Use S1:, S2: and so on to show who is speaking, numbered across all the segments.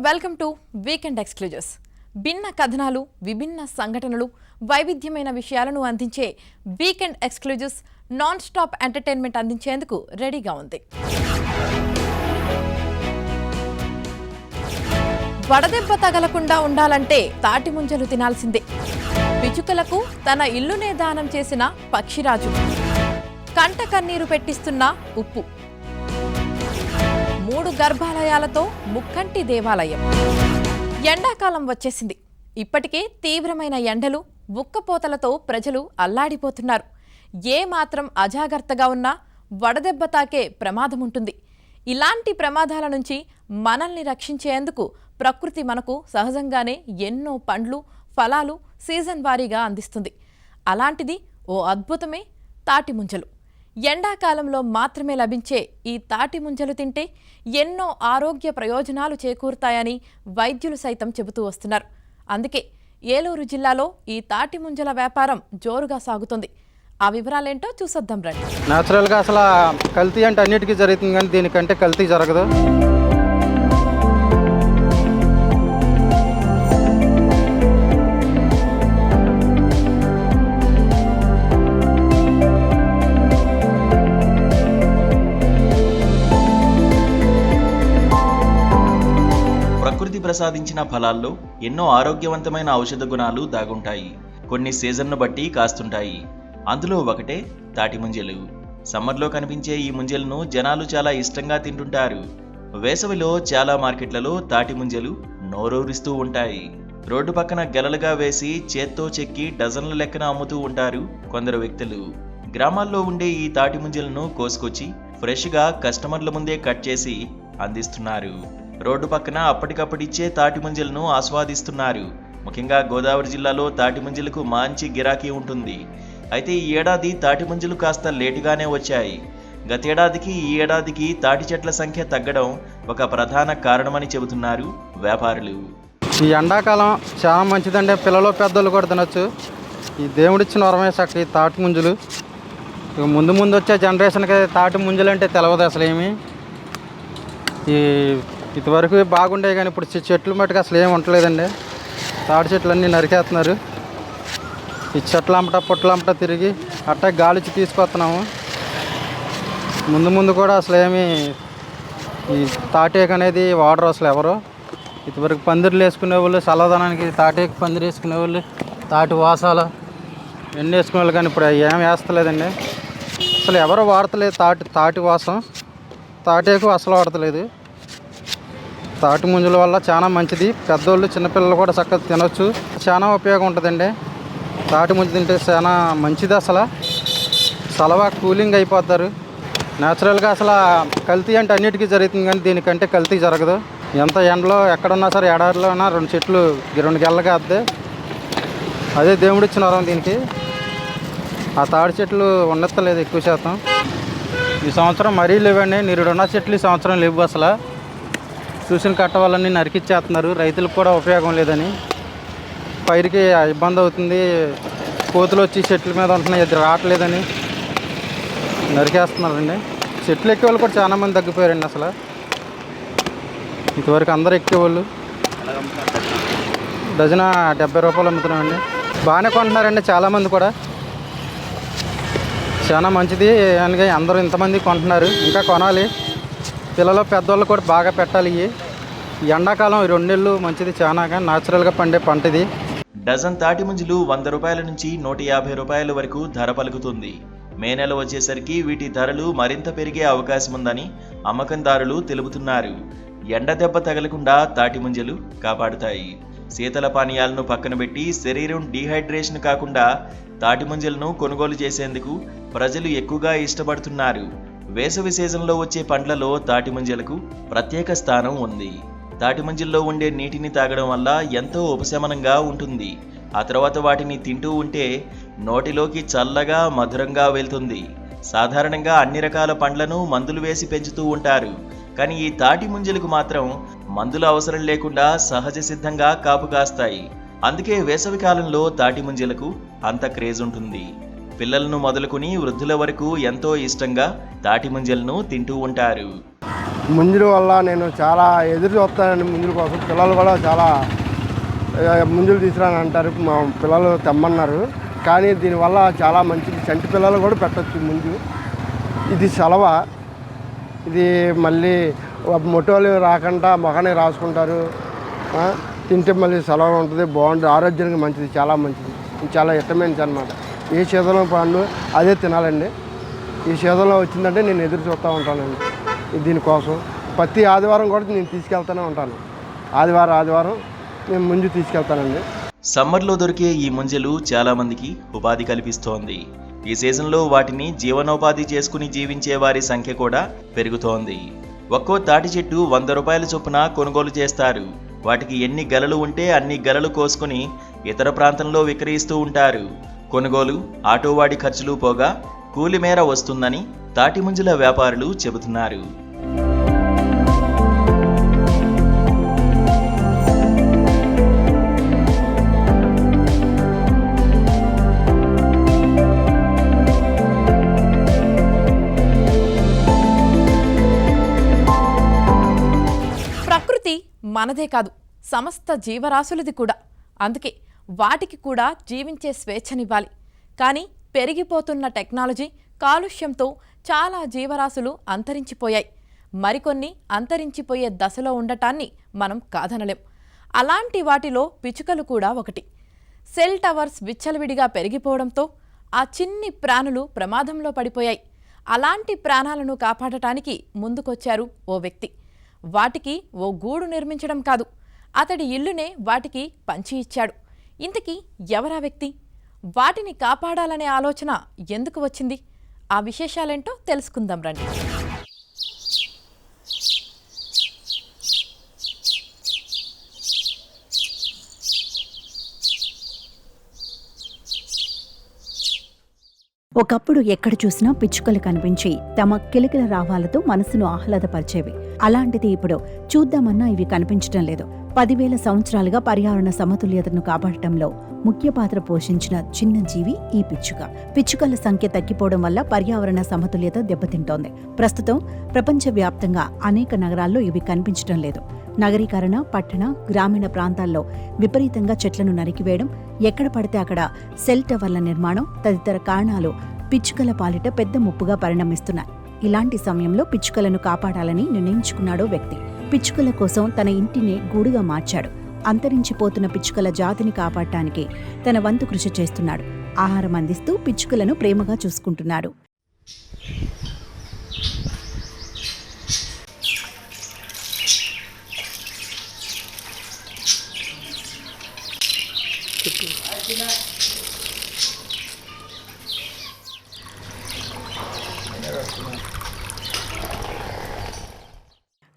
S1: Welcome to weekend exclusives. భిన్న కథనాలు, విభిన్న సంఘటనలు, వైవిధ్యమైన విషయాలను అందించే weekend exclusives non stop entertainment అందించేందుకు రెడీగా ఉంది. వడదెబ్బ తగలకుండా ఉండాలంటే తాటి ముంజలు తినాల్సిందే. పిచుకలకు తన ఇల్లునే దానం చేసిన పక్షిరాజు, కంట కన్నీరు పెట్టిస్తున్న ఉప్పు, 3 గర్భాలయాలతో ముక్కంటి దేవాలయం. ఎండాకాలం వచ్చేసింది. ఇప్పటికే తీవ్రమైన ఎండలు, ఉక్కపోతలతో ప్రజలు అల్లాడిపోతున్నారు. ఏ మాత్రం అజాగ్రత్తగా ఉన్నా వడదెబ్బ తాకే ప్రమాదం ఉంటుంది. ఇలాంటి ప్రమాదాల నుంచి మనల్ని రక్షించేందుకు ప్రకృతి మనకు సహజంగానే ఎన్నో పండ్లు, ఫలాలు సీజన్ వారీగా అందిస్తుంది. అలాంటిది ఓ అద్భుతమే తాటి ముంజలు. ఎండాకాలంలో మాత్రమే లభించే ఈ తాటి ముంజలు తింటే ఎన్నో ఆరోగ్య ప్రయోజనాలు చేకూరుతాయని వైద్యులు సైతం చెబుతూ వస్తున్నారు. అందుకే ఏలూరు జిల్లాలో ఈ తాటి ముంజల వ్యాపారం జోరుగా సాగుతుంది. ఆ వివరాలేంటో చూసొద్దాం రండి.
S2: న్యాచురల్గా అసలు కల్తీ అంటే అన్నిటికీ జరుగుతుంది, కానీ దీనికంటే కల్తీ జరగదు.
S3: ప్రకృతి ప్రసాదించిన ఫలాల్లో ఎన్నో ఆరోగ్యవంతమైన ఔషధ గుణాలు దాగుంటాయి. కొన్ని సీజన్ను బట్టి కాస్తుంటాయి. అందులో ఒకటే తాటి ముంజలు. సమ్మర్లో కనిపించే ఈ ముంజలను జనాలు చాలా ఇష్టంగా తింటుంటారు. వేసవిలో చాలా మార్కెట్లలో తాటి ముంజలు నోరూరిస్తూ ఉంటాయి. రోడ్డు పక్కన గెలలుగా వేసి చేత్తో చెక్కి డజన్ల లెక్కన అమ్ముతూ ఉంటారు కొందరు వ్యక్తులు. గ్రామాల్లో ఉండే ఈ తాటి ముంజలను కోసుకొచ్చి ఫ్రెష్గా కస్టమర్ల ముందే కట్ చేసి అందిస్తున్నారు. రోడ్డు పక్కన అప్పటికప్పుడిచ్చే తాటి ముంజలను ఆస్వాదిస్తున్నారు. ముఖ్యంగా గోదావరి జిల్లాలో తాటి ముంజలకు మంచి గిరాకీ ఉంటుంది. అయితే ఈ ఏడాది తాటి ముంజలు కాస్త లేటుగానే వచ్చాయి. గతేడాదికి ఈ ఏడాదికి తాటి చెట్ల సంఖ్య తగ్గడం ఒక ప్రధాన కారణమని చెబుతున్నారు వ్యాపారులు.
S2: ఈ ఎండాకాలం చాలా మంచిదండి. పిల్లలు పెద్దలు కూడా తినొచ్చు. ఈ దేవుడిచ్చిన వరమే చక్క ఈ తాటి ముంజలు. ముందు ముందు వచ్చే జనరేషన్కి తాటి ముంజలు అంటే తెలవదు అసలు ఏమి. ఇదివరకు బాగుండే, కానీ ఇప్పుడు చెట్లు మట్టుకు అసలు ఏమి ఉండలేదండి. తాటి చెట్లు అన్నీ నరికేస్తున్నారు. ఈ చెట్లు అమ్మట పొట్లు అమ్మట తిరిగి అట్టా గాలిచ్చి తీసుకొస్తున్నాము. ముందు ముందు కూడా అసలు ఏమి ఈ తాటేకు అనేది వాడరు అసలు ఎవరు. ఇదివరకు పందిర్లు వేసుకునే వాళ్ళు, చల్లదనానికి తాటేకు పందిరి వేసుకునే వాళ్ళు, తాటి వాసాలు ఎన్ని వేసుకునే వాళ్ళు, కానీ ఇప్పుడు ఏం వేస్తలేదండి. అసలు ఎవరు వాడతలేదు తాటి వాసం. తాటేకు అసలు వాడతలేదు. తాటి ముంజల వల్ల చాలా మంచిది. పెద్దోళ్ళు చిన్నపిల్లలు కూడా చక్కగా తినొచ్చు. చాలా ఉపయోగం ఉంటుందండి. తాటి ముంజ తింటే చాలా మంచిది. అసలు సలవా కూలింగ్ అయిపోతారు. న్యాచురల్గా అసలు కల్తీ అంటే అన్నిటికీ జరుగుతుంది, కానీ దీనికంటే కల్తీ జరగదు. ఎంత ఎండలో ఎక్కడున్నా సరే, ఎడారిలో ఉన్నా 2 చెట్లు 2 గెల్లగా వద్దే. అదే దేవుడిచ్చిన వరం దీనికి. ఆ తాడి చెట్లు ఉన్నత్తలేదు ఎక్కువ శాతం. ఈ సంవత్సరం మరీ లేవండి. నిరుడున్న చెట్లు ఈ సంవత్సరం లేవు. అసలు చూసిన కట్ట వాళ్ళని నరికిచ్చేస్తున్నారు. రైతులకు కూడా ఉపయోగం లేదని, పైరుకి ఇబ్బంది అవుతుంది. కోతులు వచ్చి చెట్ల మీద ఉంటున్నాయి, అది రావట్లేదని నరికేస్తున్నారండి. చెట్లు ఎక్కేవాళ్ళు కూడా చాలామంది తగ్గిపోయారండి. అసలు ఇంతవరకు అందరూ ఎక్కేవాళ్ళు. డజన 70 రూపాయలు అమ్ముతున్నామండి. బాగానే కొంటున్నారండి చాలామంది కూడా. చాలా మంచిది అని అందరూ ఇంతమంది కొంటున్నారు. ఇంకా కొనాలి. పిల్లలు పెద్దవాళ్ళు కూడా బాగా పెట్టాలి. ఈ ఎండాకాలం 2 నెలలు మంచిది. చాలాగా న్యాచురల్గా పండే పంట ఇది.
S3: డజన్ తాటి ముంజలు 100 రూపాయల నుంచి 150 రూపాయల వరకు ధర పలుకుతుంది. మే నెల వచ్చేసరికి వీటి ధరలు మరింత పెరిగే అవకాశం ఉందని అమ్మకందారులు తెలుపుతున్నారు. ఎండ దెబ్బ తగలకుండా తాటి ముంజలు కాపాడుతాయి. శీతల పానీయాలను పక్కన పెట్టి శరీరం డీహైడ్రేషన్ కాకుండా తాటి ముంజలను కొనుగోలు చేసేందుకు ప్రజలు ఎక్కువగా ఇష్టపడుతున్నారు. వేసవి సీజన్లో వచ్చే పండ్లలో తాటి ముంజలకు ప్రత్యేక స్థానం ఉంది. తాటి ముంజల్లో ఉండే నీటిని తాగడం వల్ల ఎంతో ఉపశమనంగా ఉంటుంది. ఆ తర్వాత వాటిని తింటూ ఉంటే నోటిలోకి చల్లగా మధురంగా వెళ్తుంది. సాధారణంగా అన్ని రకాల పండ్లను మందులు వేసి పెంచుతూ ఉంటారు, కానీ ఈ తాటి ముంజలకు మాత్రం మందుల అవసరం లేకుండా సహజ సిద్ధంగా కాపు కాస్తాయి. అందుకే వేసవి కాలంలో తాటి ముంజలకు అంత క్రేజ్ ఉంటుంది. పిల్లలను మొదలుకొని వృద్ధుల వరకు ఎంతో ఇష్టంగా తాటి ముంజలను తింటూ ఉంటారు.
S4: ముంజుల వల్ల నేను చాలా ఎదురు చూస్తానండి ముంజుల కోసం. పిల్లలు కూడా చాలా ముంజులు తీసుకురాని అంటారు, మా పిల్లలు తెమ్మన్నారు. కానీ దీనివల్ల చాలా మంచిది, చంటి పిల్లలు కూడా పెట్టచ్చు ముంజు. ఇది సలవ, ఇది మళ్ళీ మొట్టోలు రాకుండా మొహాన్ని రాసుకుంటారు. తింటే మళ్ళీ సలవ ఉంటుంది, బాగుంటుంది, ఆరోగ్యానికి మంచిది, చాలా మంచిది, చాలా ఇష్టమైనది అనమాట. ఏ సీజన్లో పండు అదే తినాలండి. ఈ సీజన్లో వచ్చిందంటే నేను ఎదురు చూస్తూ ఉంటానండి దీనికోసం. ప్రతి ఆదివారం కూడా నేను తీసుకెళ్తూనే ఉంటాను. ఆదివారం నేను ముంజు తీసుకెళ్తానండి.
S3: సమ్మర్లో దొరికే ఈ ముంజలు చాలామందికి ఉపాధి కల్పిస్తోంది. ఈ సీజన్లో వాటిని జీవనోపాధి చేసుకుని జీవించే వారి సంఖ్య కూడా పెరుగుతోంది. ఒక్కో తాటి చెట్టు 100 రూపాయల చొప్పున కొనుగోలు చేస్తారు. వాటికి ఎన్ని గెలలు ఉంటే అన్ని గెలలు కోసుకుని ఇతర ప్రాంతంలో విక్రయిస్తూ ఉంటారు. కొనుగోలు, ఆటోవాడి ఖర్చులు పోగా కూలి మేర వస్తుందని తాటి ముంజల వ్యాపారులు చెబుతున్నారు.
S1: ప్రకృతి మనదే కాదు, సమస్త జీవరాశులది కూడా. అందుకే వాటికి కూడా జీవించే స్వేచ్ఛనివ్వాలి. కానీ పెరిగిపోతున్న టెక్నాలజీ, కాలుష్యంతో చాలా జీవరాశులు అంతరించిపోయాయి. మరికొన్ని అంతరించిపోయే దశలో ఉండటాన్ని మనం కాదనలేం. అలాంటి వాటిలో పిచ్చుకలు కూడా ఒకటి. సెల్ టవర్స్ విచ్చలవిడిగా పెరిగిపోవడంతో ఆ చిన్ని ప్రాణులు ప్రమాదంలో పడిపోయాయి. అలాంటి ప్రాణాలను కాపాడటానికి ముందుకొచ్చారు ఓ వ్యక్తి. వాటికి ఓ గూడు నిర్మించడం కాదు, అతడి ఇల్లునే వాటికి పంచి ఇచ్చాడు. ఇంతకీ ఎవరా వ్యక్తి? వాటిని కాపాడాలనే ఆలోచన ఎందుకు వచ్చింది? ఆ విశేషాలేంటో తెలుసుకుందాం రండి.
S5: ఒకప్పుడు ఎక్కడ చూసినా పిచ్చుకలు కనిపించి తమ కిలకిల రావాలతో మనసును ఆహ్లాదపరిచేవి. అలాంటిది ఇప్పుడు చూద్దామన్నా ఇవి కనిపించటం లేదు. 10,000 సంవత్సరాలుగా పర్యావరణ సమతుల్యతను కాపాడటంలో ముఖ్య పాత్ర పోషించిన చిన్న జీవి ఈ పిచ్చుక. పిచ్చుకల సంఖ్య తగ్గిపోవడం వల్ల పర్యావరణ సమతుల్యత దెబ్బతింటోంది. ప్రస్తుతం ప్రపంచవ్యాప్తంగా అనేక నగరాల్లో ఇవి కనిపించడం లేదు. నగరీకరణ, పట్టణ, గ్రామీణ ప్రాంతాల్లో విపరీతంగా చెట్లను నరికివేయడం, ఎక్కడ పడితే అక్కడ సెల్ టవర్ల నిర్మాణం తదితర కారణాలు పిచ్చుకల పాలిట పెద్ద ముప్పుగా పరిణమిస్తున్నాయి. ఇలాంటి సమయంలో పిచ్చుకలను కాపాడాలని నిర్ణయించుకున్నాడో వ్యక్తి. పిచ్చుకల కోసం తన ఇంటిని గూడుగా మార్చాడు. అంతరించిపోతున్న పిచ్చుకల జాతిని కాపాడటానికి తన వంతు కృషి చేస్తున్నాడు. ఆహారం అందిస్తూ పిచ్చుకలను ప్రేమగా చూసుకుంటున్నాడు.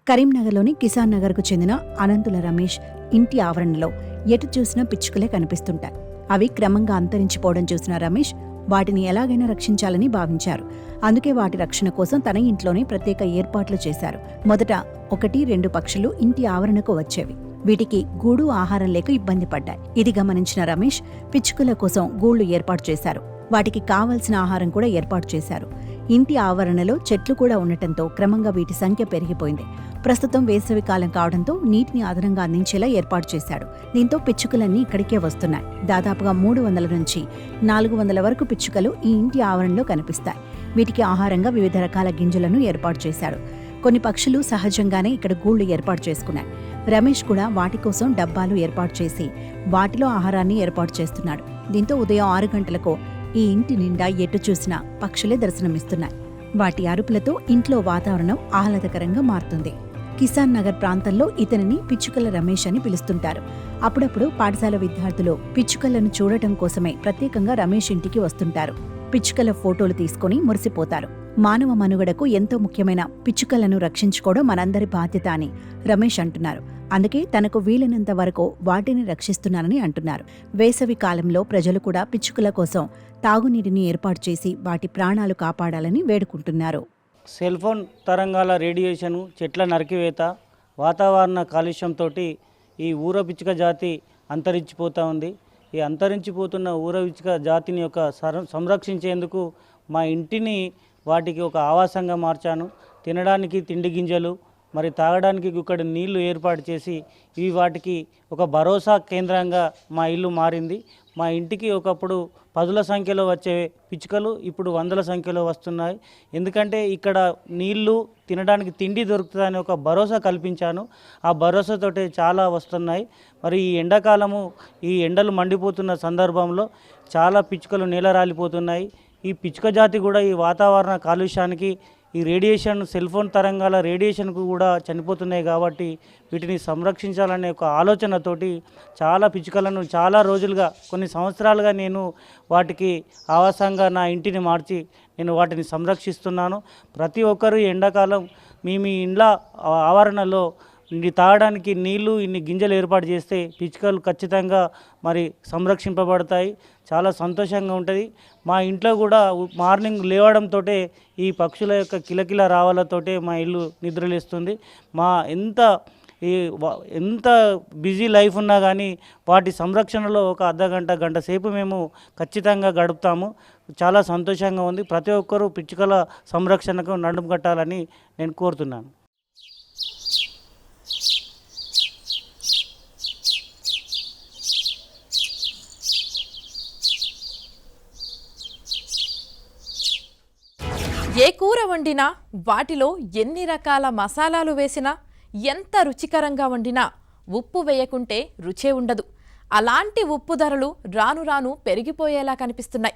S5: కరీంనగర్లోని కిసాన్ నగర్కు చెందిన అనంతుల రమేష్ ఇంటి ఆవరణలో ఎటు చూసినా పిచ్చుకలే కనిపిస్తుంటాయి. అవి క్రమంగా అంతరించిపోవడం చూసిన రమేష్ వాటిని ఎలాగైనా రక్షించాలని భావించారు. అందుకే వాటి రక్షణ కోసం తన ఇంట్లోనే ప్రత్యేక ఏర్పాట్లు చేశారు. మొదట 1-2 పక్షులు ఇంటి ఆవరణకు వచ్చేవి. వీటికి గూడు, ఆహారం లేక ఇబ్బంది పడ్డాయి. ఇది గమనించిన రమేష్ పిచ్చుకల కోసం గూళ్లు ఏర్పాటు చేశారు. వాటికి కావలసిన ఆహారం కూడా ఏర్పాటు చేశారు. ఇంటి ఆవరణలో చెట్లు కూడా ఉండటంతో క్రమంగా వీటి సంఖ్య పెరిగిపోయింది. ప్రస్తుతం వేసవి కాలం కావడంతో నీటిని అదనంగా అందించేలా ఏర్పాటు చేశాడు. దీంతో పిచ్చుకలన్నీ ఇక్కడికే వస్తున్నాయి. దాదాపుగా 300 నుంచి 400 వరకు పిచ్చుకలు ఈ ఇంటి ఆవరణలో కనిపిస్తాయి. వీటికి ఆహారంగా వివిధ రకాల గింజలను ఏర్పాటు చేశాడు. కొన్ని పక్షులు సహజంగానే ఇక్కడ గూళ్లు ఏర్పాటు చేసుకున్నాయి. రమేష్ కూడా వాటి కోసం డబ్బాలు ఏర్పాటు చేసి వాటిలో ఆహారాన్ని ఏర్పాటు చేస్తున్నాడు. దీంతో ఉదయం 6 గంటలకు ఈ ఇంటి నిండా ఎటు చూసినా పక్షులే దర్శనమిస్తున్నాయి. వాటి అరుపులతో ఇంట్లో వాతావరణం ఆహ్లాదకరంగా మారుతుంది. కిసాన్ నగర్ ప్రాంతంలో ఇతనిని పిచ్చుకల రమేష్ అని పిలుస్తుంటారు. అప్పుడప్పుడు పాఠశాల విద్యార్థులు పిచ్చుకలను చూడటం కోసమే ప్రత్యేకంగా రమేష్ ఇంటికి వస్తుంటారు. పిచ్చుకల ఫోటోలు తీసుకుని మురిసిపోతారు. మానవ మనుగడకు ఎంతో ముఖ్యమైన పిచ్చుకలను రక్షించుకోవడం మనందరి బాధ్యత అని రమేష్ అంటున్నారు. అందుకే తనకు వీలైనంత వరకు వాటిని రక్షిస్తున్నానని అంటున్నారు. వేసవి కాలంలో ప్రజలు కూడా పిచ్చుకల కోసం తాగునీటిని ఏర్పాటు చేసి వాటి ప్రాణాలు కాపాడాలని వేడుకుంటున్నారు.
S6: సెల్ ఫోన్ తరంగాల రేడియేషను, చెట్ల నరికివేత, వాతావరణ కాలుష్యంతో ఈ ఊర పిచ్చుక జాతి అంతరించిపోతూ ఉంది. ఈ అంతరించిపోతున్న ఊర పిచ్చుక జాతిని యొక్క సంరక్షించేందుకు మా ఇంటిని వాటికి ఒక ఆవాసంగా మార్చాను. తినడానికి తిండి గింజలు, మరి తాగడానికి ఇక్కడ నీళ్లు ఏర్పాటు చేసి ఇవి వాటికి ఒక భరోసా కేంద్రంగా మా ఇల్లు మారింది. మా ఇంటికి ఒకప్పుడు 10ల సంఖ్యలో వచ్చే పిచ్చుకలు ఇప్పుడు 100ల సంఖ్యలో వస్తున్నాయి. ఎందుకంటే ఇక్కడ నీళ్లు తినడానికి తిండి దొరుకుతుందని ఒక భరోసా కల్పించాను. ఆ భరోసాతోటే చాలా వస్తున్నాయి. మరి ఈ ఎండాకాలము ఈ ఎండలు మండిపోతున్న సందర్భంలో చాలా పిచ్చుకలు నేల రాలిపోతున్నాయి. ఈ పిచ్చుక జాతి కూడా ఈ వాతావరణ కాలుష్యానికి, ఈ రేడియేషన్, సెల్ ఫోన్ తరంగాల రేడియేషన్కు కూడా చనిపోతున్నాయి. కాబట్టి వీటిని సంరక్షించాలనే ఒక ఆలోచనతోటి చాలా పిచ్చుకలను చాలా రోజులుగా, కొన్ని సంవత్సరాలుగా నేను వాటికి ఆవాసంగా నా ఇంటిని మార్చి నేను వాటిని సంరక్షిస్తున్నాను. ప్రతి ఒక్కరూ ఎండాకాలం మీ ఇండ్ల ఆవరణలో తాగడానికి నీళ్లు ఇన్ని గింజలు ఏర్పాటు చేస్తే పిచ్చుకలు ఖచ్చితంగా మరి సంరక్షింపబడతాయి. చాలా సంతోషంగా ఉంటుంది. మా ఇంట్లో కూడా మార్నింగ్ లేవడంతో ఈ పక్షుల యొక్క కిలకిల రావాలతోటే మా ఇల్లు నిద్రలేస్తుంది. మా ఎంత బిజీ లైఫ్ ఉన్నా కానీ వాటి సంరక్షణలో ఒక అర్ధగంట గంట సేపు మేము ఖచ్చితంగా గడుపుతాము. చాలా సంతోషంగా ఉంది. ప్రతి ఒక్కరూ పిచ్చుకల సంరక్షణకు నడుము కట్టాలని నేను కోరుతున్నాను.
S1: ఏ కూర వండినా, వాటిలో ఎన్ని రకాల మసాలాలు వేసినా, ఎంత రుచికరంగా వండినా ఉప్పు వేయకుంటే రుచే ఉండదు. అలాంటి ఉప్పు ధరలు రాను రాను పెరిగిపోయేలా కనిపిస్తున్నాయి.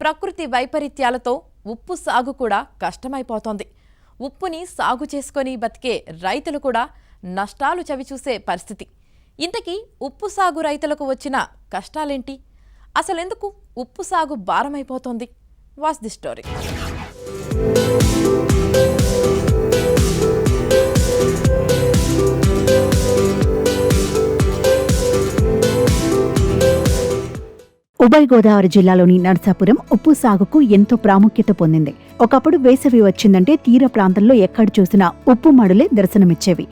S1: ప్రకృతి వైపరీత్యాలతో ఉప్పు సాగు కూడా కష్టమైపోతోంది. ఉప్పుని సాగు చేసుకొని బతికే రైతులు కూడా నష్టాలు చవిచూసే పరిస్థితి. ఇంతకీ ఉప్పు సాగు రైతులకు వచ్చిన కష్టాలేంటి? అసలెందుకు ఉప్పు సాగు భారమైపోతోంది? Watch the story.
S5: ఉభయ గోదావరి జిల్లాలోని నర్సాపురం ఉప్పు సాగుకు ఎంతో ప్రాముఖ్యత పొందింది. ఒకప్పుడు వేసవి వచ్చిందంటే తీర ప్రాంతంలో ఎక్కడ చూసినా ఉప్పు మడులే దర్శనమిచ్చేవి.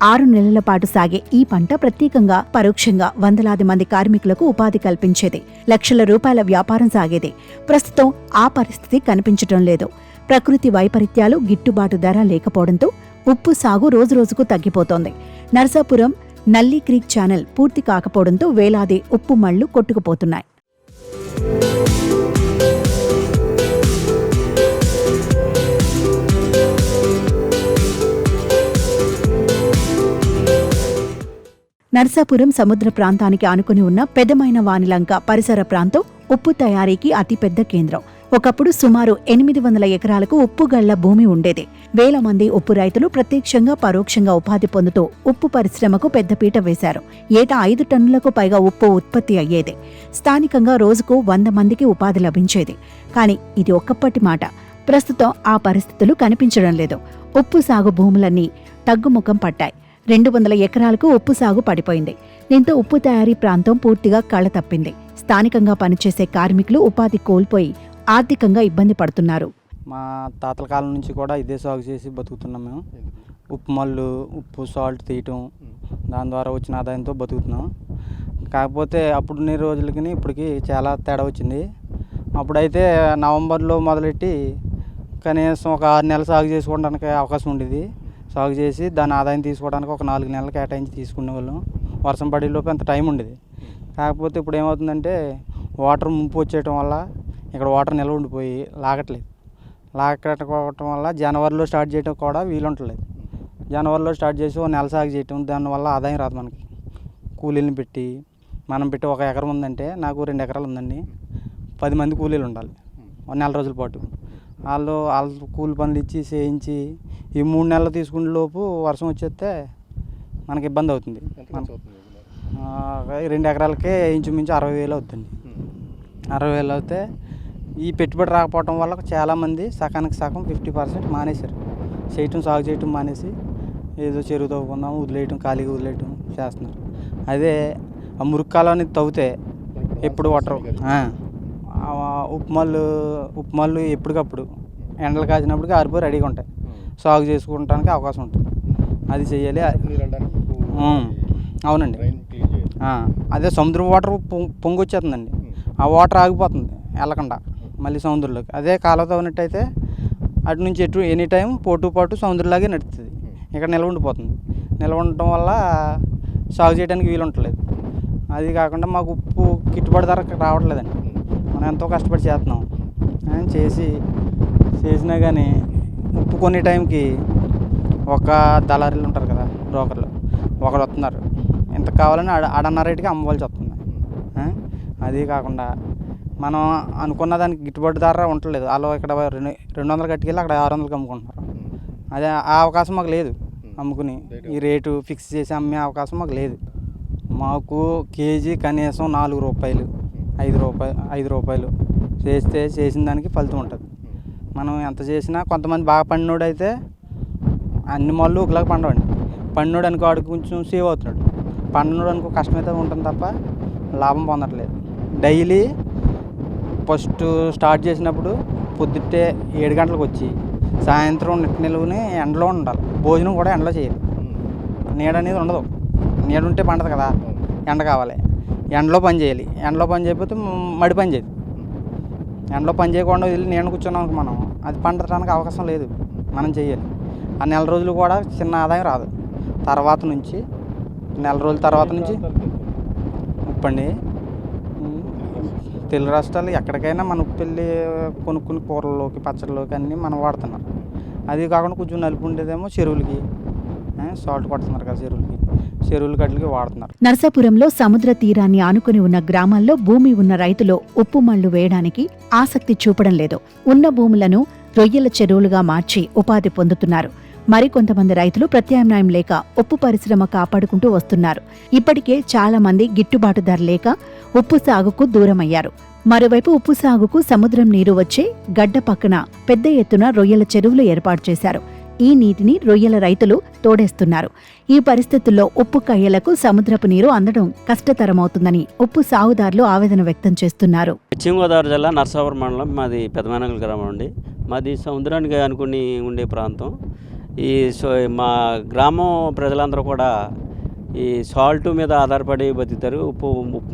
S5: 6 నెలల పాటు సాగే ఈ పంట ప్రత్యేకంగా పరోక్షంగా వందలాది మంది కార్మికులకు ఉపాధి కల్పించేది. లక్షల రూపాయల వ్యాపారం సాగేది. ప్రస్తుతం ఆ పరిస్థితి కనిపించటం లేదు. ప్రకృతి వైపరీత్యాలు, గిట్టుబాటు ధర లేకపోవడంతో ఉప్పు సాగు రోజురోజుకు తగ్గిపోతోంది. నర్సాపురం నల్లీ క్రీక్ ఛానల్ పూర్తి కాకపోవడంతో వేలాది ఉప్పు మళ్లు కొట్టుకుపోతున్నాయి. నర్సాపురం సముద్ర ప్రాంతానికి ఆనుకుని ఉన్న పెద్దమైన వానిలంక పరిసర ప్రాంతం ఉప్పు తయారీకి అతిపెద్ద కేంద్రం. ఒకప్పుడు సుమారు 800 ఎకరాలకు ఉప్పుగళ్ల భూమి ఉండేది. వేల మంది ఉప్పు రైతులు ప్రత్యక్షంగా పరోక్షంగా ఉపాధి పొందుతూ ఉప్పు పరిశ్రమకు పెద్దపీట వేశారు. ఏటా 5 టన్నులకు పైగా ఉప్పు ఉత్పత్తి అయ్యేది. స్థానికంగా రోజుకు 100 మందికి ఉపాధి లభించేది. కానీ ఇది ఒక్కప్పటి మాట. ప్రస్తుతం ఆ పరిస్థితులు కనిపించడం లేదు. ఉప్పు సాగు భూములన్నీ తగ్గుముఖం పట్టాయి. 200 ఎకరాలకు ఉప్పు సాగు పడిపోయింది. దీంతో ఉప్పు తయారీ ప్రాంతం పూర్తిగా కళ తప్పింది. స్థానికంగా పనిచేసే కార్మికులు ఉపాధి కోల్పోయి ఆర్థికంగా ఇబ్బంది పడుతున్నారు.
S2: మా తాతల కాలం నుంచి కూడా ఇదే సాగు చేసి బతుకుతున్నాం. మేము ఉప్పు మళ్ళు, ఉప్పు సాల్ట్ తీయటం, దాని ద్వారా వచ్చిన ఆదాయంతో బతుకుతున్నాం. కాకపోతే అప్పుడున్న రోజులకి ఇప్పటికి చాలా తేడా వచ్చింది. అప్పుడైతే నవంబర్లో మొదలెట్టి కనీసం ఒక 6 నెలలు సాగు చేసుకోవడానికి అవకాశం ఉండేది. సాగు చేసి దాని ఆదాయం తీసుకోవడానికి ఒక 4 నెలలు కేటాయించి తీసుకునేవాళ్ళం. వర్షం పడేలోపు అంత టైం ఉండేది. కాకపోతే ఇప్పుడు ఏమవుతుందంటే వాటర్ ముంపు వచ్చేయటం వల్ల ఇక్కడ వాటర్ నిల్వ ఉండిపోయి లాగకపోవటం వల్ల జనవరిలో స్టార్ట్ చేయడం కూడా వీలుంటలేదు. జనవరిలో స్టార్ట్ చేసి ఒక నెల సాగు చేయటం, దానివల్ల ఆదాయం రాదు మనకి. కూలీలను పెట్టి మనం పెట్టి 1 ఎకరం ఉందంటే, నాకు 2 ఎకరాలు ఉందండి, 10 మంది కూలీలు ఉండాలి 1 నెల రోజుల పాటు. వాళ్ళు కూలి పనులు ఇచ్చి చేయించి ఈ 3 నెలలు తీసుకునే లోపు వర్షం వచ్చేస్తే మనకి ఇబ్బంది అవుతుంది. 2 ఎకరాలకే ఇంచుమించు 60,000 అవుతుంది. 60,000 అవుతే ఈ పెట్టుబడి రాకపోవడం వల్ల చాలామంది సగానికి సగం 50% మానేశారు. సాగు చేయటం మానేసి ఏదో చెరువు తవ్వుకుందాం వదిలేయటం, ఖాళీగా వదిలేయటం చేస్తున్నారు. అదే ఆ మురుక్కాలని తవ్వితే ఎప్పుడు వాటర్ ఉప్పు మళ్ళు ఎప్పటికప్పుడు ఎండలు కాసినప్పటికీ ఆరిపోయి రెడీగా ఉంటాయి. సాగు చేసుకోవడానికి అవకాశం ఉంటుంది. అది చెయ్యాలి. అవునండి. అదే సముద్రం వాటర్ పొంగి వచ్చేస్తుందండి. ఆ వాటర్ ఆగిపోతుంది వెళ్ళకుండా మళ్ళీ సముద్రంలోకి. అదే కాలువ తవ్వినట్టయితే అటు నుంచి ఎనీ టైం పోటు సముద్రంలాగే నడుస్తుంది.
S7: ఇక్కడ నిల్వ ఉండిపోతుంది. నిల్వ ఉండటం వల్ల సాగు చేయడానికి వీలు ఉండలేదు. అది కాకుండా మాకు ఉప్పు గిట్టుబాటు ధర రావట్లేదండి. మనం ఎంతో కష్టపడి చేస్తున్నాం. చేసినా కానీ ఉప్పు కొనే టైంకి ఒక దళారీలు ఉంటారు కదా, బ్రోకర్లు, ఒకరు వస్తున్నారు. ఎంత కావాలని ఆడన్న రేటుకి అమ్మవలసి వస్తుంది. అది కాకుండా మనం అనుకున్న దానికి గిట్టుబాటు ధర ఉండలేదు. వాళ్ళు ఇక్కడ 200 కట్టుకెళ్ళి అక్కడ 600కి అమ్ముకుంటున్నారు. అదే ఆ అవకాశం మాకు లేదు. అమ్ముకుని ఈ రేటు ఫిక్స్ చేసి అమ్మే అవకాశం మాకు లేదు. మాకు కేజీ కనీసం 4 రూపాయలు, 5 రూపాయలు చేసిన దానికి ఫలితం ఉంటుంది. మనం ఎంత చేసినా కొంతమంది బాగా పండినోడు అయితే అన్ని మళ్ళు ఒకలాగా పండవండి. పండినోడు అనుకో వాడికి కొంచెం సేవ్ అవుతున్నాడు. పండినోడు అనుకో కష్టమైతే ఉంటుంది తప్ప లాభం పొందట్లేదు. డైలీ ఫస్ట్ స్టార్ట్ చేసినప్పుడు పొద్దుటే 7 గంటలకు వచ్చి సాయంత్రం నిలువుని ఎండలో ఉండాలి. భోజనం కూడా ఎండలో చేయాలి. నీడ అనేది ఉండదు. నీడ ఉంటే పండదు కదా, ఎండ కావాలి. ఎండలో పని చేయాలి. ఎండలో పని చేయకపోతే మడి పని చేయదు. ఎండలో పని చేయకుండా వెళ్ళి నీడ కూర్చున్నాం మనం, అది పండటానికి అవకాశం లేదు. మనం చేయాలి. ఆ నెల రోజులు కూడా చిన్న ఆదాయం రాదు. తర్వాత నుంచి నెల రోజుల తర్వాత నుంచి ఉప్పండి. తెలుగు రాష్ట్రాలు ఎక్కడికైనా మన ఉప్పు వెళ్ళి కొనుక్కుని కూరల్లోకి, పచ్చడిలోకి అన్నీ మనం వాడుతున్నారు. అది కాకుండా కొంచెం నలుపు ఉండేదేమో చెరువులకి సాల్ట్ కొడుతున్నారు కదా, చెరువులు కట్లకి వాడుతున్నారు.
S5: నరసాపురంలో సముద్ర తీరాన్ని ఆనుకుని ఉన్న గ్రామాల్లో భూమి ఉన్న రైతులు ఉప్పు మళ్లు వేయడానికి ఆసక్తి చూపడం లేదు. ఉన్న భూములను రొయ్యల చెరువులుగా మార్చి ఉపాధి పొందుతున్నారు. మరికొంతమంది రైతులు ప్రత్యామ్నాయం లేక ఉప్పు పరిశ్రమ కాపాడుకుంటూ వస్తున్నారు. ఇప్పటికే చాలా మంది గిట్టుబాటు ధర లేక ఉప్పు సాగుకు దూరమయ్యారు. మరోవైపు ఉప్పు సాగుకు సముద్రం నీరు వచ్చే గడ్డ పక్కన పెద్ద ఎత్తున రొయ్యల చెరువులు ఏర్పాటు చేశారు. ఈ నీటిని రొయ్యల రైతులు తోడేస్తున్నారు. ఈ పరిస్థితుల్లో ఉప్పు కయ్యలకు సముద్రపు నీరు అందడం కష్టతరమవుతుందని ఉప్పు సాగుదారులు ఆవేదన వ్యక్తం చేస్తున్నారు.
S8: పశ్చిమ గోదావరి జిల్లా నరసాపురం మండలం, మాది పెదమనగల్ గ్రామం అండి. మాది సముద్రానికి అనుకుని ఉండే ప్రాంతం. మా గ్రామం ప్రజలందరూ కూడా ఈ సాల్ట్ మీద ఆధారపడి బతుకుతారు. ఉప్పు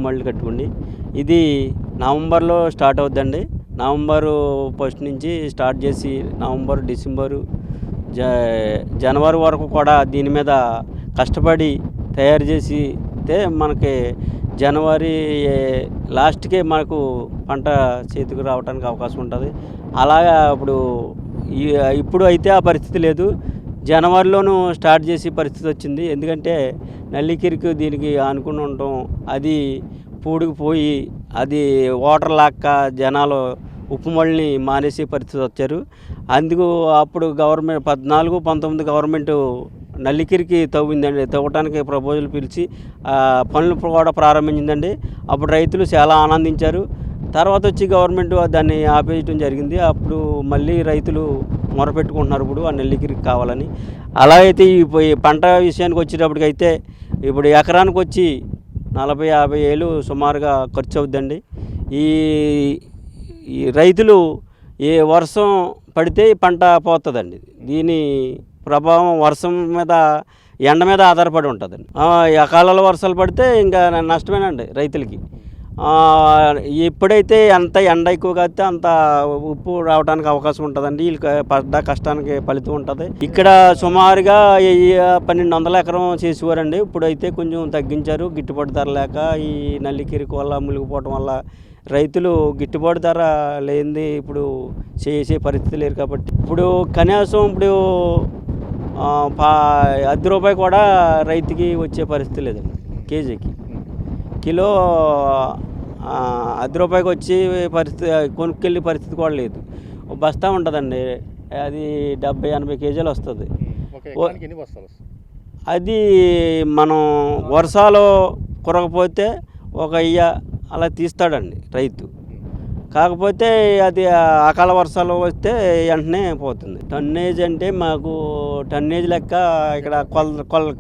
S8: మళ్ళీ కట్టుకోండి. ఇది నవంబర్లో స్టార్ట్ అవుద్దండి. నవంబరు 1 నుంచి స్టార్ట్ చేసి నవంబర్, డిసెంబరు, జనవరి వరకు కూడా దీని మీద కష్టపడి తయారు చేసితే మనకి జనవరి లాస్ట్కే మనకు పంట చేతికి రావడానికి అవకాశం ఉంటుంది. అలాగా ఇప్పుడు అయితే ఆ పరిస్థితి లేదు. జనవరిలోనూ స్టార్ట్ చేసి పరిస్థితి వచ్చింది. ఎందుకంటే నల్లికిరికి దీనికి ఆనుకుని ఉండటం, అది పూడికిపోయి అది వాటర్ లాక్క జనాలు ఉప్పు మళ్ళీ మానేసే పరిస్థితి వచ్చారు. అందుకు అప్పుడు గవర్నమెంట్ 14-19 గవర్నమెంట్ నల్లికిరికి తవ్వటానికి ప్రపోజల్ పిలిచి పనులు కూడా ప్రారంభించిందండి. అప్పుడు రైతులు చాలా ఆనందించారు. తర్వాత వచ్చి గవర్నమెంట్ దాన్ని ఆపేయటం జరిగింది. అప్పుడు మళ్ళీ రైతులు మొరపెట్టుకుంటున్నారు ఇప్పుడు ఆ నెల్లికిరికి కావాలని. అలాగైతే ఈ పంట విషయానికి వచ్చేటప్పటికైతే ఇప్పుడు ఎకరానికి వచ్చి 40-50 వేలు సుమారుగా ఖర్చు అవుద్దండి. ఈ రైతులు ఏ వర్షం పడితే పంట పోతుందండి. దీని ప్రభావం వర్షం మీద, ఎండ మీద ఆధారపడి ఉంటుందండి. అకాలాల వర్షాలు పడితే ఇంకా నష్టమేనండి రైతులకి. ఎప్పుడైతే ఎంత ఎండ ఎక్కువగా అయితే అంత ఉప్పు రావడానికి అవకాశం ఉంటుందండి. వీళ్ళకి పడ్డ కష్టానికి ఫలితం ఉంటుంది. ఇక్కడ సుమారుగా 1200 ఎకరం చేసేవారండి. ఇప్పుడైతే కొంచెం తగ్గించారు. గిట్టుబాటు ధర లేక ఈ నల్లికిరికి వల్ల మునిగిపోవటం వల్ల రైతులు గిట్టుబాటు ధర లేనిది ఇప్పుడు చేసే పరిస్థితి లేరు. కాబట్టి ఇప్పుడు కనీసం ₹10 కూడా రైతుకి వచ్చే పరిస్థితి లేదండి. కేజీకి కిలో ₹10 వచ్చే పరిస్థితి, కొనుక్కెళ్ళే పరిస్థితి కూడా లేదు. బస్తా ఉంటుందండి, అది 70-80 కేజీలు వస్తుంది. అది మనం వర్షాలు కురకపోతే 1 అలా తీస్తాడండి రైతు. కాకపోతే అది అకాల వర్షాలు వస్తే వెంటనే పోతుంది. టన్నేజ్ అంటే మాకు టన్నేజ్ లెక్క ఇక్కడ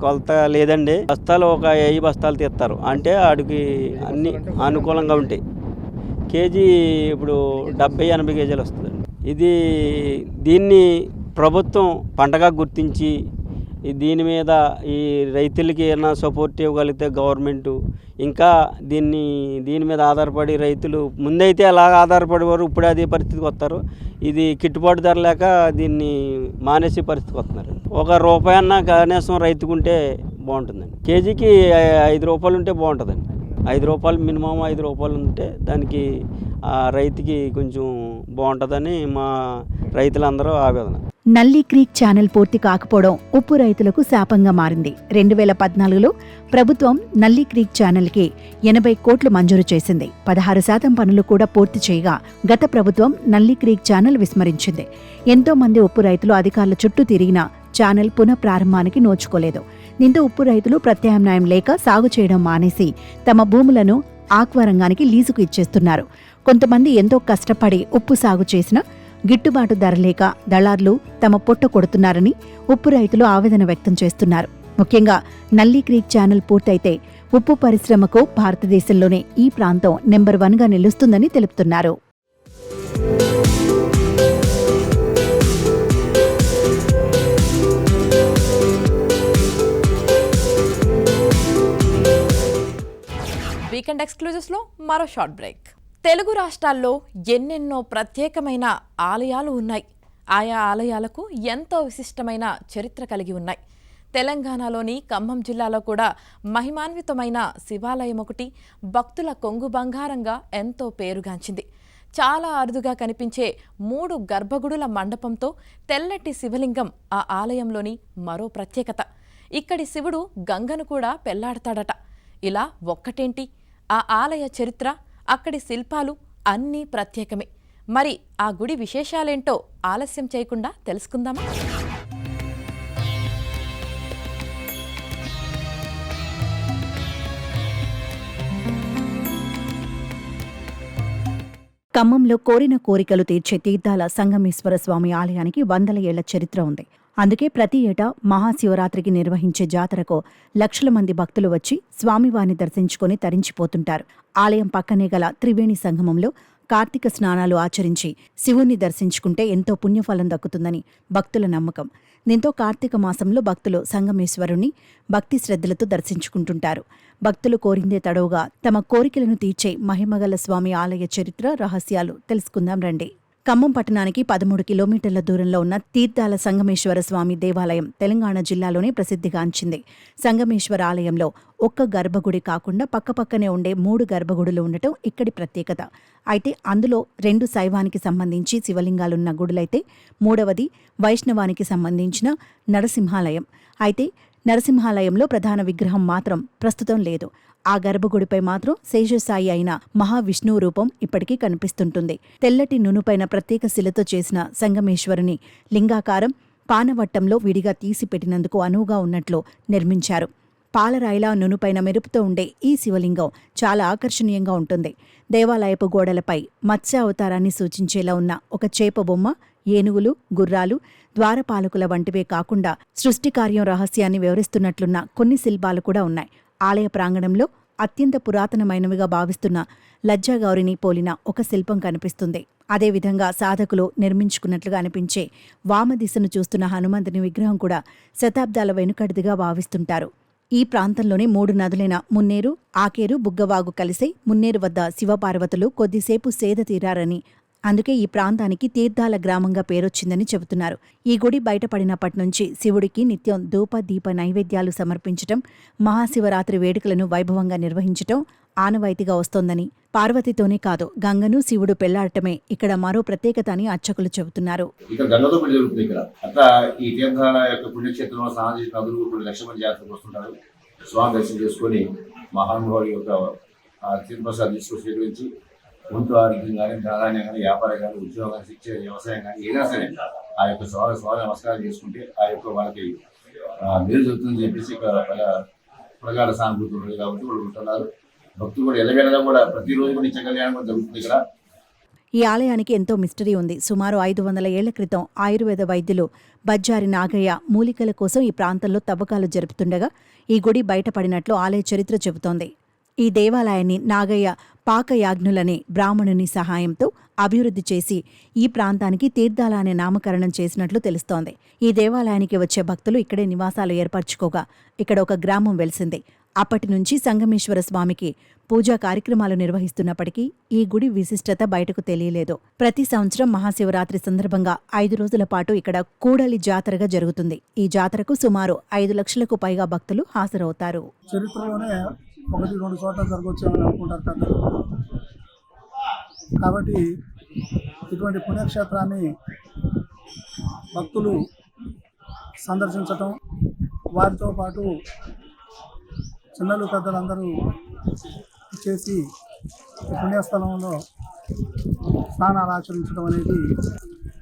S8: కొలత లేదండి. బస్తాలు 1000 బస్తాలు తీస్తారు అంటే ఆడికి అన్ని అనుకూలంగా ఉంటాయి. కేజీ ఇప్పుడు 70-80 కేజీలు వస్తుందండి. దీన్ని ప్రభుత్వం పంటగా గుర్తించి దీని మీద ఈ రైతులకి ఏమైనా సపోర్ట్ ఇవ్వగలిగితే గవర్నమెంటు, ఇంకా దీని మీద ఆధారపడి రైతులు ముందైతే అలాగ ఆధారపడేవారు, ఇప్పుడు అదే పరిస్థితికి వస్తారు. ఇది గిట్టుబాటు ధర లేక దీన్ని మానేసే పరిస్థితికి వస్తున్నారు. ఒక రూపాయి అన్నా కనీసం రైతుకుంటే బాగుంటుందండి. కేజీకి 5 రూపాయలు ఉంటే బాగుంటుందండి. 5 రూపాయలు మినిమం 5 రూపాయలు ఉంటే దానికి ఆ రైతుకి కొంచెం బాగుంటుందని మా రైతులందరూ ఆవేదన.
S5: నల్లి క్రీక్ ఛానల్ పూర్తి కాకపోవడం ఉప్పు రైతులకు శాపంగా మారింది. 2014లో ప్రభుత్వం నల్లి క్రీక్ ఛానల్కి 80 కోట్లు మంజూరు చేసింది. 16% పనులు కూడా పూర్తి చేయగా గత ప్రభుత్వం నల్లి క్రీక్ ఛానల్ విస్మరించింది. ఎంతో మంది ఉప్పు రైతులు అధికారుల చుట్టూ తిరిగినా ఛానల్ పునఃప్రారంభానికి నోచుకోలేదు. దీంతో ఉప్పు రైతులు ప్రత్యామ్నాయం లేక సాగు చేయడం మానేసి తమ భూములను ఆక్వా రంగానికి లీజుకు ఇచ్చేస్తున్నారు. కొంతమంది ఎంతో కష్టపడి ఉప్పు సాగు చేసినా గిట్టుబాటు ధర లేక దళార్లు తమ పొట్ట కొడుతున్నారని ఉప్పు రైతులు ఆవేదన వ్యక్తం చేస్తున్నారు. ముఖ్యంగా నల్లి క్రీక్ ఛానల్ పూర్తయితే ఉప్పు పరిశ్రమకు భారతదేశంలోనే ఈ ప్రాంతం నెంబర్ 1గా నిలుస్తుందని తెలుపుతున్నారు.
S1: వీకెండ్ ఎక్స్క్లూజివ్స్లో మరో షార్ట్ బ్రేక్. తెలుగు రాష్ట్రాల్లో ఎన్నెన్నో ప్రత్యేకమైన ఆలయాలు ఉన్నాయి. ఆయా ఆలయాలకు ఎంతో విశిష్టమైన చరిత్ర కలిగి ఉన్నాయి. తెలంగాణలోని ఖమ్మం జిల్లాలో కూడా మహిమాన్వితమైన శివాలయం ఒకటి భక్తుల కొంగు బంగారంగా ఎంతో పేరుగాంచింది. చాలా అరుదుగా కనిపించే 3 గర్భగుడుల మండపంతో తెల్లటి శివలింగం ఆ ఆలయంలోని మరో ప్రత్యేకత. ఇక్కడి శివుడు గంగను కూడా పెళ్లాడతాడట. ఇలా ఒక్కటేంటి, ఆ ఆలయ చరిత్ర, అక్కడి శిల్పాలు అన్నీ ప్రత్యేకమే. మరి ఆ గుడి విశేషాలేంటో ఆలస్యం చేయకుండా తెలుసుకుందామా?
S5: ఖమ్మంలో కోరిన కోరికలు తీర్చే తీర్థాల సంగమేశ్వర స్వామి ఆలయానికి 100 ఏళ్ల చరిత్ర ఉంది. అందుకే ప్రతి ఏటా మహాశివరాత్రికి నిర్వహించే జాతరకు లక్షల మంది భక్తులు వచ్చి స్వామివారిని దర్శించుకుని తరించిపోతుంటారు. ఆలయం పక్కనే గల త్రివేణి సంగమంలో కార్తీక స్నానాలు ఆచరించి శివుణ్ణి దర్శించుకుంటే ఎంతో పుణ్యఫలం దక్కుతుందని భక్తుల నమ్మకం. దీంతో కార్తీక మాసంలో భక్తులు సంగమేశ్వరుణ్ణి భక్తి శ్రద్ధలతో దర్శించుకుంటుంటారు. భక్తులు కోరిందే తడవుగా తమ కోరికలను తీర్చే మహిమగల స్వామి ఆలయ చరిత్ర, రహస్యాలు తెలుసుకుందాం రండి. ఖమ్మం పట్టణానికి 13 కిలోమీటర్ల దూరంలో ఉన్న తీర్థాల సంగమేశ్వర స్వామి దేవాలయం తెలంగాణ జిల్లాలోనే ప్రసిద్ధిగాంచింది. సంగమేశ్వర ఆలయంలో ఒక్క గర్భగుడి కాకుండా పక్కపక్కనే ఉండే 3 గర్భగుడులు ఉండటం ఇక్కడి ప్రత్యేకత. అయితే అందులో 2 శైవానికి సంబంధించి శివలింగాలున్న గుడులైతే 3వది వైష్ణవానికి సంబంధించిన నరసింహాలయం. అయితే నరసింహాలయంలో ప్రధాన విగ్రహం మాత్రం ప్రస్తుతం లేదు. ఆ గర్భగుడిపై మాత్రం శేషసాయి అయిన మహావిష్ణువు రూపం ఇప్పటికీ కనిపిస్తుంటుంది. తెల్లటి నునుపైన ప్రత్యేక శిలతో చేసిన సంగమేశ్వరుని లింగాకారం పానవట్టంలో విడిగా తీసిపెట్టినందుకు అనువుగా ఉన్నట్లు నిర్మించారు. పాలరాయిలా నునుపైన మెరుపుతో ఉండే ఈ శివలింగం చాలా ఆకర్షణీయంగా ఉంటుంది. దేవాలయపు గోడలపై మత్స్య అవతారాన్ని సూచించేలా ఉన్న ఒక చేప బొమ్మ, ఏనుగులు, గుర్రాలు, ద్వారపాలకుల వంటివే కాకుండా సృష్టి కార్యం రహస్యాన్ని వివరిస్తున్నట్లున్న కొన్ని శిల్పాలు కూడా ఉన్నాయి. ఆలయ ప్రాంగణంలో అత్యంత పురాతనమైనవిగా భావిస్తున్న లజ్జాగౌరిని పోలిన ఒక శిల్పం కనిపిస్తుంది. అదేవిధంగా సాధకులు నిర్మించుకున్నట్లుగా అనిపించే వామదిశను చూస్తున్న హనుమంతుని విగ్రహం కూడా శతాబ్దాల వెనుకటిదిగా భావిస్తుంటారు. ఈ ప్రాంతంలోని 3 నదులైన మున్నేరు, ఆకేరు, బుగ్గవాగు కలిసే మున్నేరు వద్ద శివపార్వతులు కొద్దిసేపు సేద తీరారని, అందుకే ఈ ప్రాంతానికి తీర్థాల గ్రామంగా పేరొచ్చిందని చెబుతున్నారు. ఈ గుడి బయటపడినప్పటి నుంచి శివుడికి నిత్యం ధూప దీప నైవేద్యాలు సమర్పించటం, మహాశివరాత్రి వేడుకలను వైభవంగా నిర్వహించటం ఆనవాయితీగా వస్తోందని, పార్వతితోనే కాదు గంగను శివుడు పెళ్లాడటమే ఇక్కడ మరో ప్రత్యేకత అని అర్చకులు చెబుతున్నారు.
S9: ఇక్కడ గంగతో పెళ్లి జరుగుతుంది. ఇక్కడ అట్లా ఈ తీర్థాల యొక్క పుణ్యక్షేత్రంలో స్నానం చేసిన నదులు కొన్ని లక్షల మంది యాత్రకు వస్తుంటారు. స్వామి దర్శనం చేసుకొని మహానుభావుడి యొక్క తీర్థప్రసాద్ తీసుకొని స్వీకరించి ఒంటు ఆరోగ్యం కానీ, ధనాన్ని కానీ, వ్యాపారం కానీ, ఉద్యోగం, శిక్ష, వ్యవసాయం కానీ ఏదైనా సరే ఆ యొక్క స్వామి నమస్కారం చేసుకుంటే ఆ యొక్క వాళ్ళకి మేలు జరుగుతుందని చెప్పేసి ఇక్కడ ప్రగాఢ సానుభూతి ఉంటుంది. కాబట్టి వాళ్ళు ఉంటున్నారు. భక్తులు కూడా ఎల్లవేళలా కూడా ప్రతిరోజు కూడా నిత్య కళ్యాణం కూడా జరుగుతుంది ఇక్కడ.
S5: ఈ ఆలయానికి ఎంతో మిస్టరీ ఉంది. సుమారు 500 ఏళ్ల క్రితం ఆయుర్వేద వైద్యులు బజ్జారి నాగయ్య మూలికల కోసం ఈ ప్రాంతంలో తవ్వకాలు జరుపుతుండగా ఈ గుడి బయటపడినట్లు ఆలయ చరిత్ర చెబుతోంది. ఈ దేవాలయాన్ని నాగయ్య పాకయాజ్ఞులనే బ్రాహ్మణుని సహాయంతో అభివృద్ధి చేసి ఈ ప్రాంతానికి తీర్థాల అనే నామకరణం చేసినట్లు తెలుస్తోంది. ఈ దేవాలయానికి వచ్చే భక్తులు ఇక్కడే నివాసాలు ఏర్పరచుకోగా ఇక్కడ ఒక గ్రామం వెలిసింది. అప్పటి నుంచి సంగమేశ్వర స్వామికి పూజా కార్యక్రమాలు నిర్వహిస్తున్నప్పటికీ ఈ గుడి విశిష్టత బయటకు తెలియలేదు. ప్రతి సంవత్సరం మహాశివరాత్రి సందర్భంగా 5 రోజుల పాటు ఇక్కడ కూడలి జాతరగా జరుగుతుంది. ఈ జాతరకు సుమారు 5 లక్షలకు పైగా భక్తులు హాజరవుతారు.
S10: చరిత్రలోనే 1-2 చోట్ల జరగొచ్చామని అనుకుంటారు పెద్దలు. కాబట్టి ఇటువంటి పుణ్యక్షేత్రాన్ని భక్తులు సందర్శించటం, వారితో పాటు చిన్నలు పెద్దలందరూ చేసి పుణ్యస్థలంలో స్నానాలు ఆచరించడం అనేది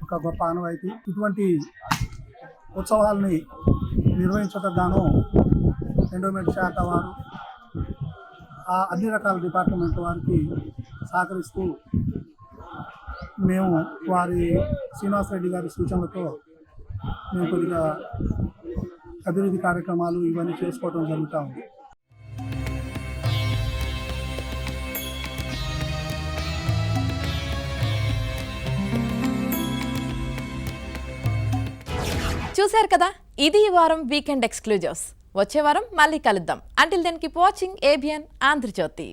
S10: ఒక గొప్ప ఆనవాయితీ. ఇటువంటి ఉత్సవాల్ని నిర్వహించటం గాను ఎండోమెంట్ శాఖ వారు అన్ని రకాల డిపార్ట్మెంట్ వారికి సహకరిస్తూ మేము వారి శ్రీనివాస్ రెడ్డి గారి సూచనలతో మేము కొద్దిగా అభివృద్ధి కార్యక్రమాలు ఇవన్నీ చేసుకోవడం జరుగుతూ ఉంది.
S1: చూశారు కదా, ఇది ఈ వారం వీకెండ్ ఎక్స్క్లూజివ్స్. వచ్చే వారం మళ్ళీ కలుద్దాం. Until then keep watching ABN Andhra Jyothi.